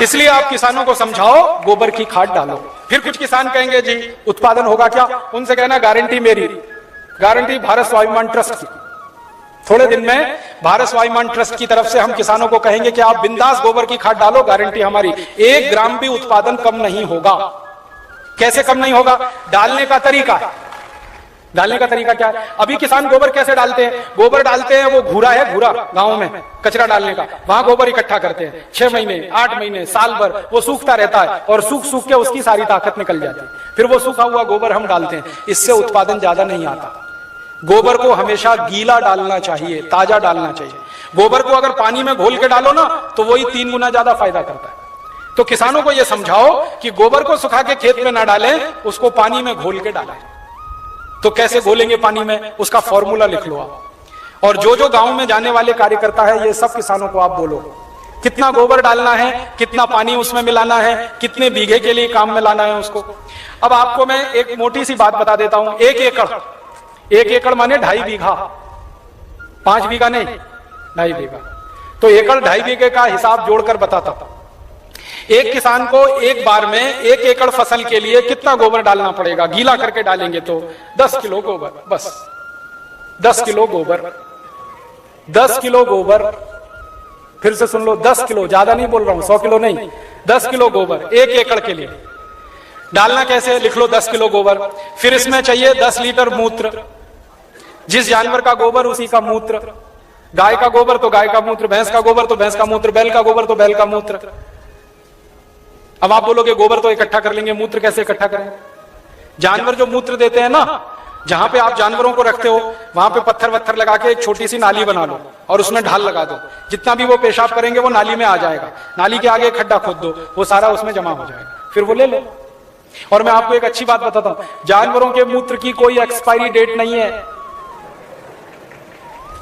इसलिए आप किसानों को समझाओ गोबर की खाद डालो। फिर कुछ किसान कहेंगे जी उत्पादन होगा क्या? उनसे कहना गारंटी मेरी, गारंटी भारत स्वाभिमान ट्रस्ट की। थोड़े दिन में भारत स्वाभिमान ट्रस्ट की तरफ से हम किसानों को कहेंगे कि आप बिंदास गोबर की खाद डालो, गारंटी हमारी, 1 ग्राम भी उत्पादन कम नहीं होगा। कैसे कम नहीं होगा? डालने का तरीका है। डालने का तरीका क्या है? अभी किसान गोबर कैसे डालते हैं? गोबर डालते हैं, वो घूरा है, घूरा गांव में कचरा डालने का, वहां गोबर इकट्ठा करते हैं 6 महीने 8 महीने साल भर वो सूखता रहता है और सूख सूख के उसकी सारी ताकत निकल जाती है। फिर वो सूखा हुआ गोबर हम डालते हैं, इससे उत्पादन ज्यादा नहीं आता। गोबर को हमेशा गीला डालना चाहिए, ताजा डालना चाहिए। गोबर को अगर पानी में घोल के डालो ना तो वही 3 गुना ज्यादा फायदा करता है। तो किसानों को यह समझाओ कि गोबर को सुखा के खेत में ना डालें, उसको पानी में घोल के डालें। तो कैसे घोलेंगे पानी में? उसका फॉर्मूला लिख लो आप। और जो जो गांव में जाने वाले कार्यकर्ता है, ये सब किसानों को आप बोलो कितना गोबर डालना है, कितना पानी उसमें मिलाना है, कितने बीघे के लिए काम में लाना है उसको। अब आपको मैं एक मोटी सी बात बता देता हूं। 1 एकड़ माने 2.5 बीघा, 5 बीघा नहीं, 2.5 बीघा। तो एकड़ 2.5 बीघे का हिसाब जोड़कर बताता हूं। एक किसान को एक बार में 1 एकड़ फसल के लिए कितना गोबर डालना पड़ेगा? गीला करके डालेंगे तो 10 किलो गोबर, बस 10 किलो गोबर, 10 किलो गोबर। फिर से सुन लो, 10 किलो, ज्यादा नहीं बोल रहा हूं, 100 किलो नहीं, 10 किलो गोबर 1 एकड़ के लिए डालना। कैसे? लिख लो 10 किलो गोबर। फिर इसमें चाहिए 10 लीटर मूत्र, जिस जानवर का गोबर उसी का मूत्र। गाय का गोबर तो गाय का मूत्र, भैंस का गोबर तो भैंस का मूत्र, बैल का गोबर तो बैल का मूत्र। अब आप बोलोगे गोबर तो इकट्ठा कर लेंगे, मूत्र कैसे इकट्ठा करें? जानवर जो मूत्र देते हैं ना, जहां पे आप जानवरों को रखते हो वहां पे पत्थर वत्थर लगा के एक छोटी सी नाली बना लो और उसमें ढाल लगा दो। जितना भी वो पेशाब करेंगे वो नाली में आ जाएगा। नाली के आगे खड्डा खोद दो, वो सारा उसमें जमा हो जाएगा, फिर वो ले लो। और मैं आपको एक अच्छी बात बताता हूं, जानवरों के मूत्र की कोई एक्सपायरी डेट नहीं है।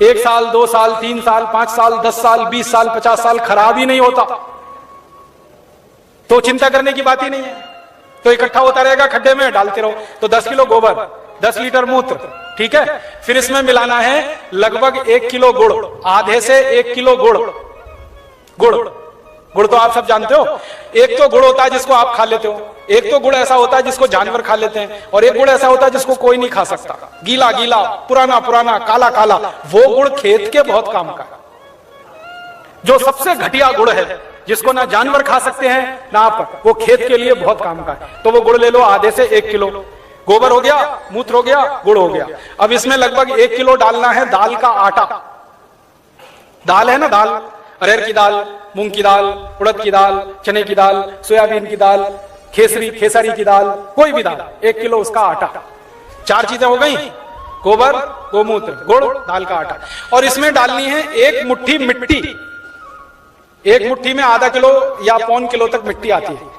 1 साल 2 साल 3 साल 5 साल 10 साल 20 साल 50 साल खराब ही नहीं होता, तो चिंता करने की बात ही नहीं है। तो इकट्ठा होता रहेगा, खड्डे में डालते रहो। तो 10 किलो गोबर, 10 लीटर मूत्र, ठीक है। फिर इसमें मिलाना है लगभग 1 किलो गुड़, आधे से 1 किलो गुड़। गुड़ तो आप सब जानते हो, एक तो गुड़ होता है जिसको आप खा लेते हो, एक तो गुड़ ऐसा होता है जिसको जानवर खा लेते हैं, और एक गुड़ ऐसा होता है जिसको कोई नहीं खा सकता, गीला गीला पुराना पुराना काला काला। वो गुड़ खेत के बहुत काम का, जो सबसे घटिया गुड़ है, जिसको ना जानवर खा सकते हैं ना आप, वो खेत के लिए बहुत काम का है। तो वो गुड़ ले लो, आधे से 1 किलो। गोबर हो गया, मूत्र हो गया, गुड़ हो गया। अब इसमें लगभग 1 किलो डालना है दाल का आटा। दाल है ना, दाल, अरहर की दाल, मूंग की दाल, उड़द की दाल, चने की दाल, सोयाबीन की दाल, खेसारी की दाल, कोई भी दाल, 1 किलो उसका आटा। 4 चीजें हो गई, गोबर, गोमूत्र, गुड़, दाल का आटा। और इसमें डालनी है 1 मुट्ठी मिट्टी। 1 मुट्ठी में आधा किलो या 1.25 किलो तक मिट्टी आती है।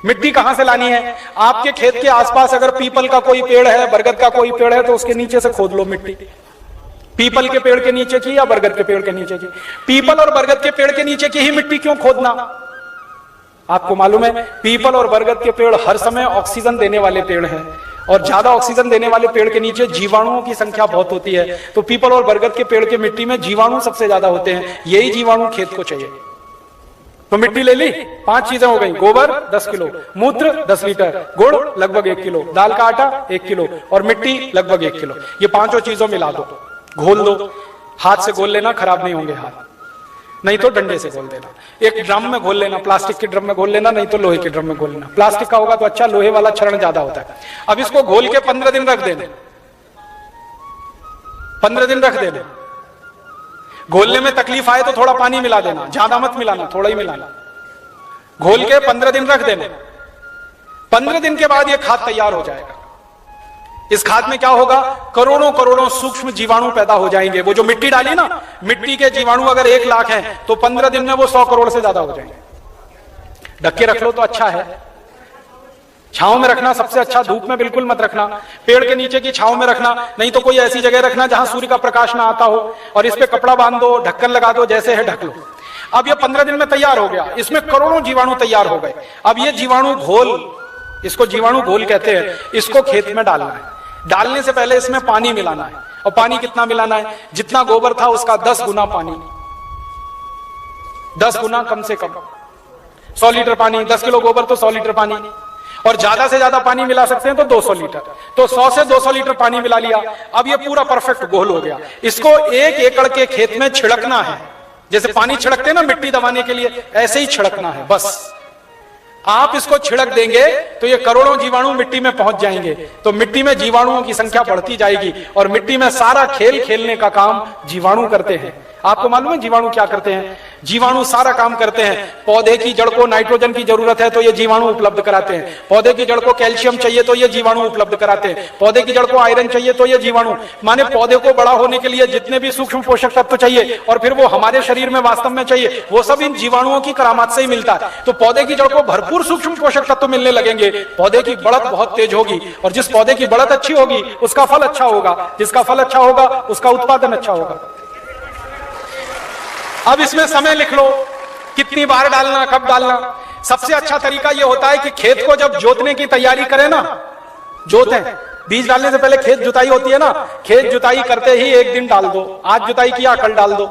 मिट्टी कहां से लानी है? आपके खेत के आसपास अगर पीपल का कोई पेड़ है, बरगद का कोई पेड़ है, तो उसके नीचे से खोद लो मिट्टी। पीपल के पेड़ के नीचे की या बरगद के पेड़ के नीचे की? पीपल और बरगद के पेड़ के नीचे की ही मिट्टी क्यों खोदना? आपको मालूम है पीपल और बरगद के पेड़ हर समय ऑक्सीजन देने वाले पेड़ हैं, और ज्यादा ऑक्सीजन देने वाले पेड़ के नीचे जीवाणुओं की संख्या बहुत होती है। तो पीपल और बरगद के पेड़ की मिट्टी में जीवाणु सबसे ज्यादा होते हैं, यही जीवाणु खेत को चाहिए। तो मिट्टी ले ली, 5 चीजें हो गई, गोबर 10 किलो, मूत्र 10 लीटर, गुड़ लगभग 1 किलो, दाल का आटा 1 किलो और मिट्टी लगभग 1 किलो। ये 5 चीजों मिला दो, घोल दो। हाथ से घोल लेना, खराब नहीं होंगे हाथ, नहीं तो डंडे से घोल देना। एक ड्रम में घोल लेना, प्लास्टिक के ड्रम में घोल लेना, नहीं तो लोहे के ड्रम में घोल लेना। प्लास्टिक का होगा तो अच्छा, लोहे वाला क्षरण ज्यादा होता है। अब इसको घोल के 15 दिन रख देना, 15 दिन रख देना। घोलने में तकलीफ आए तो थोड़ा पानी मिला देना, ज्यादा मत मिलाना, थोड़ा ही मिलाना। घोल के 15 दिन रख देना। 15 दिन के बाद यह खाद तैयार हो जाएगा। इस खाद में क्या होगा? करोड़ों करोड़ों सूक्ष्म जीवाणु पैदा हो जाएंगे। वो जो मिट्टी डाली ना, मिट्टी के जीवाणु अगर 1 लाख हैं तो 15 दिन में वो 100 करोड़ से ज्यादा हो जाएंगे। ढक के रख लो तो अच्छा है। छांव में रखना सबसे अच्छा, धूप में बिल्कुल मत रखना। पेड़ के नीचे की छांव में रखना, नहीं तो कोई ऐसी जगह रखना जहां सूर्य का प्रकाश ना आता हो, और इस पे कपड़ा बांध दो, ढक्कन लगा दो, जैसे है ढक लो। अब ये 15 दिन में तैयार हो गया, इसमें करोड़ों जीवाणु तैयार हो गए। अब ये जीवाणु घोल, इसको जीवाणु घोल कहते हैं, इसको खेत में डालना है। डालने से पहले इसमें पानी मिलाना है, और पानी कितना मिलाना है? जितना गोबर था उसका 10 गुना पानी, 10 गुना कम से कम, 100 लीटर पानी, 10 किलो गोबर तो 100 लीटर पानी, और ज्यादा से ज्यादा पानी मिला सकते हैं तो 200 लीटर, तो 100 से 200 लीटर पानी मिला लिया। अब ये पूरा परफेक्ट घोल हो गया। इसको 1 एकड़ के खेत में छिड़कना है, जैसे पानी छिड़कते हैं ना मिट्टी दबाने के लिए, ऐसे ही छिड़कना है बस। आप इसको छिड़क देंगे तो ये करोड़ों जीवाणु मिट्टी में पहुंच जाएंगे, तो मिट्टी में जीवाणुओं की संख्या बढ़ती जाएगी, और मिट्टी में सारा खेल खेलने का काम जीवाणु करते हैं। आपको मालूम है जीवाणु क्या करते हैं? जीवाणु सारा काम करते हैं। पौधे की जड़ को नाइट्रोजन की जरूरत है तो ये जीवाणु उपलब्ध कराते हैं, पौधे की जड़ को कैल्शियम चाहिए तो ये जीवाणु उपलब्ध कराते हैं, पौधे की जड़ को आयरन चाहिए तो ये जीवाणु, माने पौधे को बड़ा होने के लिए जितने भी सूक्ष्म पोषक तत्व चाहिए और फिर वो हमारे शरीर में वास्तव में चाहिए, वो सब इन जीवाणुओं की करामात से ही मिलता है। तो पौधे की जड़ को भरपूर सूक्ष्म पोषक तत्व मिलने लगेंगे, पौधे की बढ़त बहुत तेज होगी, और जिस पौधे की बढ़त अच्छी होगी उसका फल अच्छा होगा, जिसका फल अच्छा होगा उसका उत्पादन अच्छा होगा। अब इसमें समय लिख लो, कितनी बार डालना, कब डालना। सबसे अच्छा तरीका यह होता है कि खेत को जब जोतने की तैयारी करें ना, जोतें, बीज डालने से पहले खेत जुताई होती है ना, खेत जुताई करते ही 1 दिन डाल दो। आज जुताई किया कल डाल दो,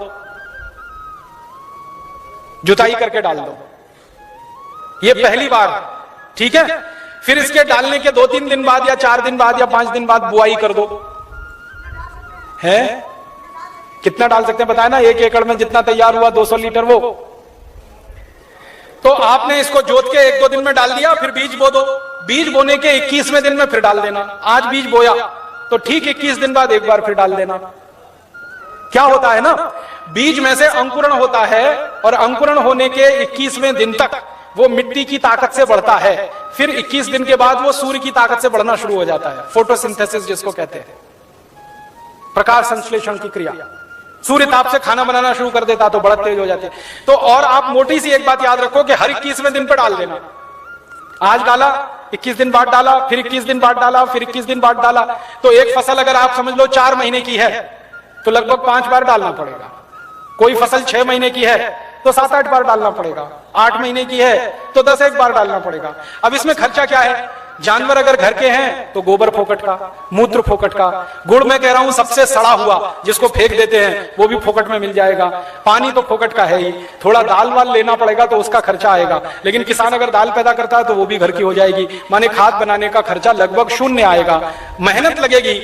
जुताई करके डाल दो, ये पहली बार, ठीक है। फिर इसके डालने के 2-3 दिन बाद या 4 दिन बाद या 5 दिन बाद बुआई कर दो। है कितना डाल सकते हैं बताए ना? 1 एकड़ में जितना तैयार हुआ 200 लीटर वो, तो आपने इसको जोत के 1-2 दिन में डाल दिया, फिर बीज बो दो। बीज बोने के 21वें दिन में फिर डाल देना। आज बीज बोया तो ठीक 21 दिन बाद एक बार फिर डाल देना। क्या होता है ना, बीज में से अंकुरण होता है, और अंकुरण होने के 21वें दिन तक वो मिट्टी की ताकत से बढ़ता है, फिर 21 दिन के बाद वो सूर्य की ताकत से बढ़ना शुरू हो जाता है, फोटोसिंथेसिस जिसको कहते हैं, प्रकाश संश्लेषण की क्रिया। सूर्य ताप से खाना बनाना शुरू कर देता तो बढ़त तेज हो जाती है। तो और आप मोटी सी एक बात याद रखो कि हर 21वें दिन पर डाल देना। आज डाला, 21 दिन बाद डाला, फिर 21 दिन बाद डाला, फिर 21 दिन बाद डाला, तो एक फसल अगर आप समझ लो 4 महीने की है तो लगभग 5 बार डालना पड़ेगा। कोई फसल 6 महीने की है तो 7-8 बार डालना पड़ेगा, 8 महीने की है तो 10-1 बार डालना पड़ेगा। अब इसमें खर्चा क्या है? जानवर अगर घर के हैं तो गोबर फोकट का, मूत्र फोकट का, गुड़ में कह रहा हूं सबसे सड़ा हुआ जिसको फेंक देते हैं वो भी फोकट में मिल जाएगा, पानी तो फोकट का है ही, थोड़ा दाल वाल लेना पड़ेगा तो उसका खर्चा आएगा, लेकिन किसान अगर दाल पैदा करता है तो वो भी घर की हो जाएगी। माने खाद बनाने का खर्चा लगभग 0 आएगा, मेहनत लगेगी,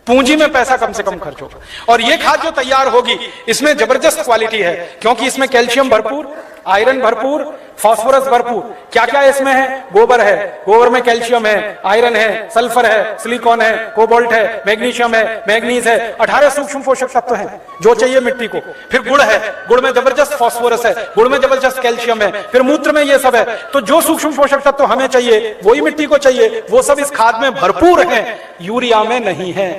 पूंजी में पैसा कम से कम खर्च होगा। और ये खाद जो तैयार होगी इसमें जबरदस्त क्वालिटी है, क्योंकि इसमें कैल्शियम भरपूर, आयरन भरपूर, फास्फोरस भरपूर। क्या क्या इसमें है? गोबर है, गोबर में कैल्शियम है, आयरन है, सल्फर है, सिलिकॉन है, कोबाल्ट है, मैग्नीशियम है, मैग्नीज है, 18 सूक्ष्म पोषक तत्व हैं जो चाहिए मिट्टी को। फिर गुड़ है, गुड़ में जबरदस्त फास्फोरस है, गुड़ में जबरदस्त कैल्शियम है, फिर मूत्र में ये सब है। तो जो सूक्ष्म पोषक तत्व हमें चाहिए वही मिट्टी को चाहिए, वो सब इस खाद में भरपूर है। यूरिया में नहीं है,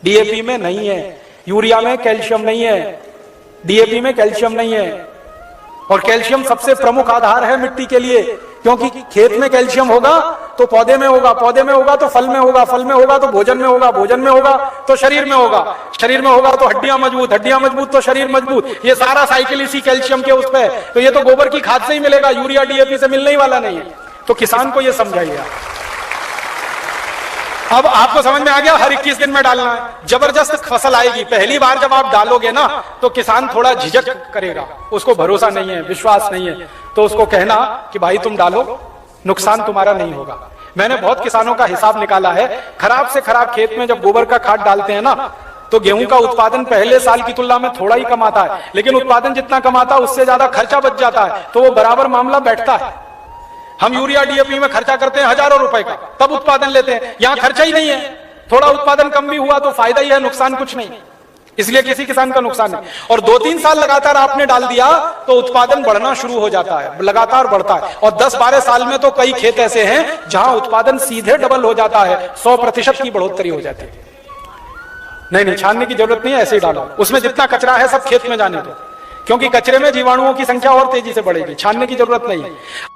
डीएपी में नहीं है, यूरिया में कैल्शियम नहीं है, डीएपी में कैल्शियम नहीं है। और कैल्शियम सबसे प्रमुख आधार है मिट्टी के लिए, क्योंकि खेत में कैल्शियम होगा तो पौधे में होगा, पौधे में होगा तो फल में होगा, फल में होगा तो भोजन में होगा, भोजन में होगा तो शरीर में होगा, शरीर में होगा तो हड्डियां मजबूत, हड्डियां मजबूत तो शरीर मजबूत। ये सारा साइकिल इसी कैल्शियम के उस पे, तो ये तो गोबर की खाद से ही मिलेगा, यूरिया डीएपी से मिलने ही वाला नहीं है। तो किसान को ये समझाइए। अब आपको समझ में आ गया, हर 21 दिन में डालना है, जबरदस्त फसल आएगी। पहली बार जब आप डालोगे ना तो किसान थोड़ा झिझक करेगा, उसको भरोसा नहीं है, विश्वास नहीं है, तो उसको कहना कि भाई तुम डालो, नुकसान तुम्हारा नहीं होगा। मैंने बहुत किसानों का हिसाब निकाला है, खराब से खराब खेत में जब गोबर का खाद डालते हैं ना तो गेहूं का उत्पादन पहले साल की तुलना में थोड़ा ही कम आता है, लेकिन उत्पादन जितना कम आता है उससे ज्यादा खर्चा बच जाता है, तो वो बराबर मामला बैठता है। हम यूरिया डीएपी में खर्चा करते हैं हजारों रुपए का, तब उत्पादन लेते हैं, यहां खर्चा ही नहीं है, थोड़ा उत्पादन कम भी हुआ तो फायदा ही है, नुकसान कुछ नहीं, इसलिए किसी किसान का नुकसान नहीं। और 2-3 साल लगातार आपने डाल दिया तो उत्पादन बढ़ना शुरू हो जाता है, लगातार बढ़ता है। और 10-12 साल में तो कई खेत ऐसे हैं जहां उत्पादन सीधे डबल हो जाता है, 100% की बढ़ोतरी हो जाती है। नहीं, छानने की जरूरत नहीं है, ऐसे ही डालो, उसमें जितना कचरा है सब खेत में जाने दो, क्योंकि कचरे में जीवाणुओं की संख्या और तेजी से बढ़ेगी, छानने की जरूरत नहीं है।